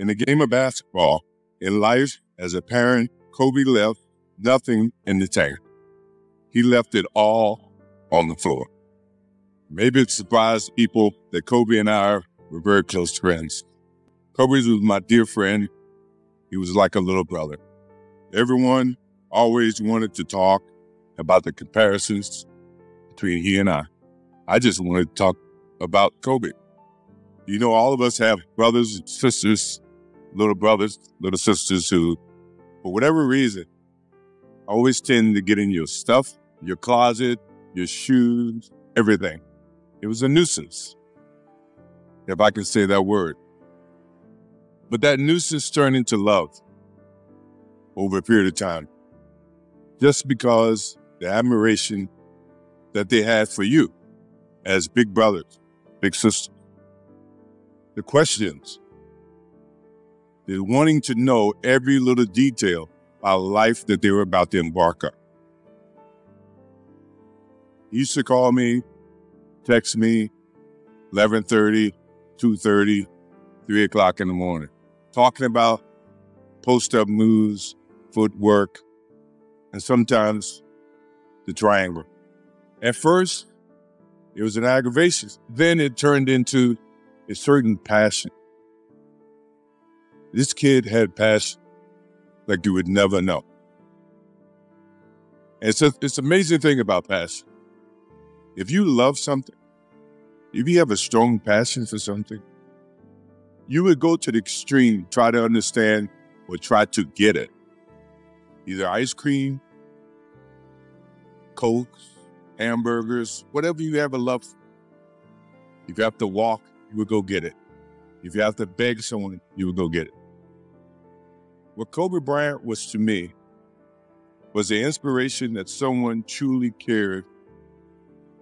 In the game of basketball, in life, as a parent, Kobe left nothing in the tank. He left it all on the floor. Maybe it surprised people that Kobe and I were very close friends. Kobe was my dear friend. He was like a little brother. Everyone always wanted to talk about the comparisons between he and I. I just wanted to talk about Kobe. You know, all of us have brothers and sisters, little sisters who, for whatever reason, always tend to get in your stuff, your closet, your shoes, everything. It was a nuisance, if I can say that word. But that nuisance turned into love over a period of time, just because the admiration that they had for you as big brothers, big sisters. The questions, the wanting to know every little detail about life that they were about to embark on. He used to call me, text me, 11:30, 2:30, 3 o'clock in the morning, talking about post-up moves, footwork, and sometimes the triangle. At first, it was an aggravation. Then it turned into a certain passion. This kid had passion like you would never know. And it's an amazing thing about passion. If you love something, if you have a strong passion for something, you would go to the extreme, try to understand or try to get it. Either ice cream, Cokes, hamburgers, whatever you have a love for. If you have to walk, you would go get it. If you have to beg someone, you would go get it. What Kobe Bryant was to me was the inspiration that someone truly cared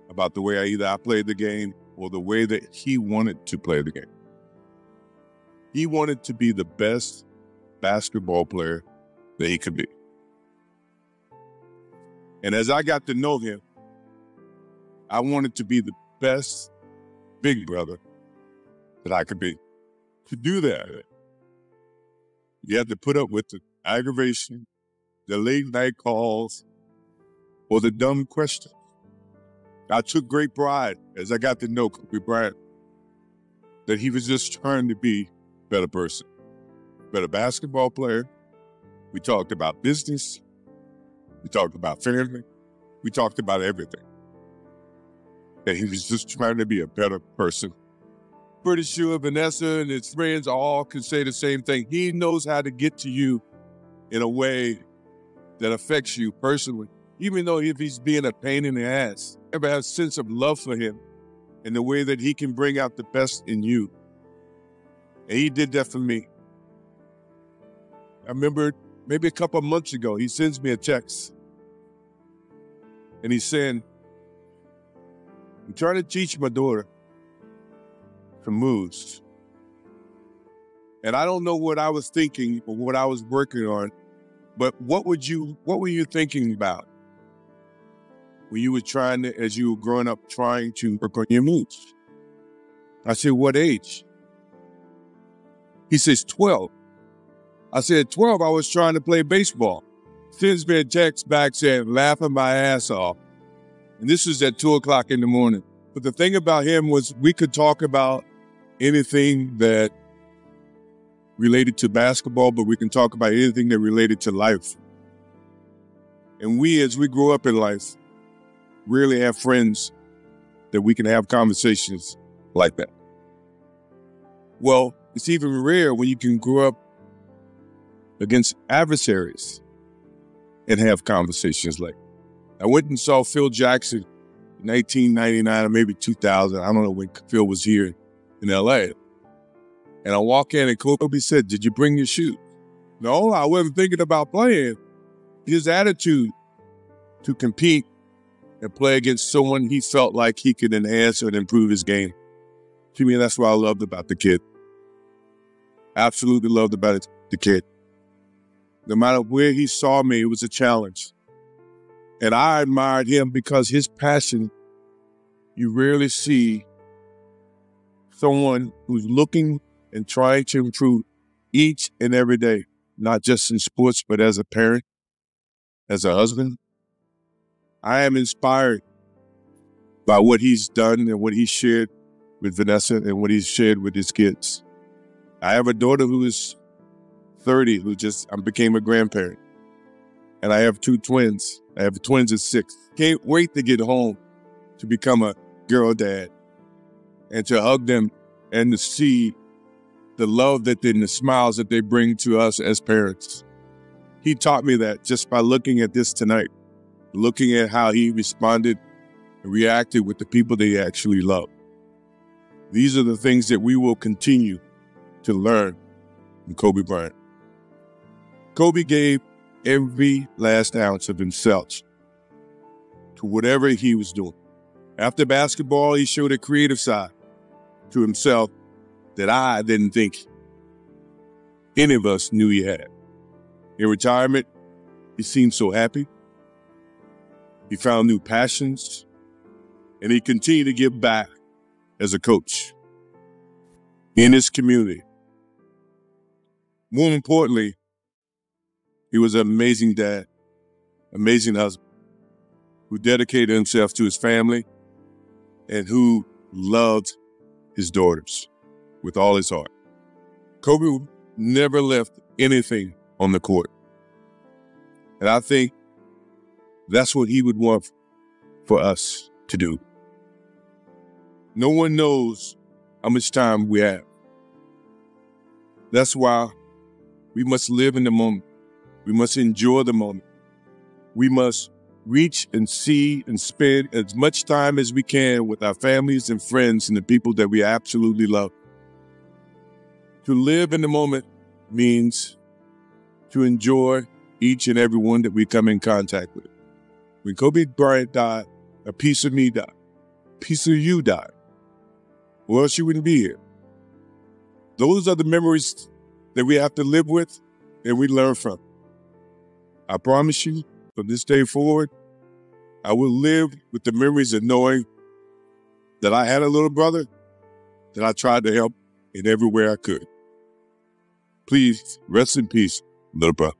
about the way I played the game or the way that he wanted to play the game. He wanted to be the best basketball player that he could be. And as I got to know him, I wanted to be the best big brother that I could be. To do that, you have to put up with the aggravation, the late night calls, or the dumb questions. I took great pride as I got to know Kobe Bryant that he was just trying to be a better person, better basketball player. We talked about business. We talked about family. We talked about everything. And he was just trying to be a better person. Pretty sure Vanessa and his friends all can say the same thing. He knows how to get to you in a way that affects you personally, even though if he's being a pain in the ass. Ever have a sense of love for him and the way that he can bring out the best in you. And he did that for me. I remember maybe a couple of months ago, he sends me a text. And he's saying, I'm trying to teach my daughter some moves. And I don't know what I was thinking or what I was working on, but what were you thinking about when you were trying to, as you were growing up, trying to work on your moves? I said, what age? He says, 12. I said, 12, I was trying to play baseball. Sends me a text back saying, laughing my ass off. And this was at 2 o'clock in the morning. But the thing about him was we could talk about anything that related to basketball, but we can talk about anything that related to life. And we, as we grow up in life, rarely have friends that we can have conversations like that. Well, it's even rare when you can grow up against adversaries and have conversations like that. I went and saw Phil Jackson in 1999 or maybe 2000. I don't know when Phil was here in LA. And I walk in and Kobe said, did you bring your shoes? No, I wasn't thinking about playing. His attitude to compete and play against someone he felt like he could enhance and improve his game. To me, that's what I loved about the kid. Absolutely loved about the kid. No matter where he saw me, it was a challenge. And I admired him because his passion, you rarely see someone who's looking and trying to improve each and every day, not just in sports, but as a parent, as a husband. I am inspired by what he's done and what he shared with Vanessa and what he's shared with his kids. I have a daughter who is 30, who became a grandparent. And I have 2 twins. I have twins at 6. Can't wait to get home to become a girl dad and to hug them and to see the love and the smiles that they bring to us as parents. He taught me that just by looking at this tonight, looking at how he responded and reacted with the people that he actually loved. These are the things that we will continue to learn from Kobe Bryant. Kobe gave every last ounce of himself to whatever he was doing. After basketball, he showed a creative side to himself that I didn't think any of us knew he had. In retirement, he seemed so happy. He found new passions, and he continued to give back as a coach in his community. More importantly, he was an amazing dad, amazing husband, who dedicated himself to his family and who loved his daughters with all his heart. Kobe never left anything on the court. And I think that's what he would want for us to do. No one knows how much time we have. That's why we must live in the moment. We must enjoy the moment. We must reach and see and spend as much time as we can with our families and friends and the people that we absolutely love. To live in the moment means to enjoy each and every one that we come in contact with. When Kobe Bryant died, a piece of me died. A piece of you died. Or else you wouldn't be here. Those are the memories that we have to live with and we learn from. I promise you, from this day forward, I will live with the memories of knowing that I had a little brother that I tried to help in every way I could. Please rest in peace, little brother.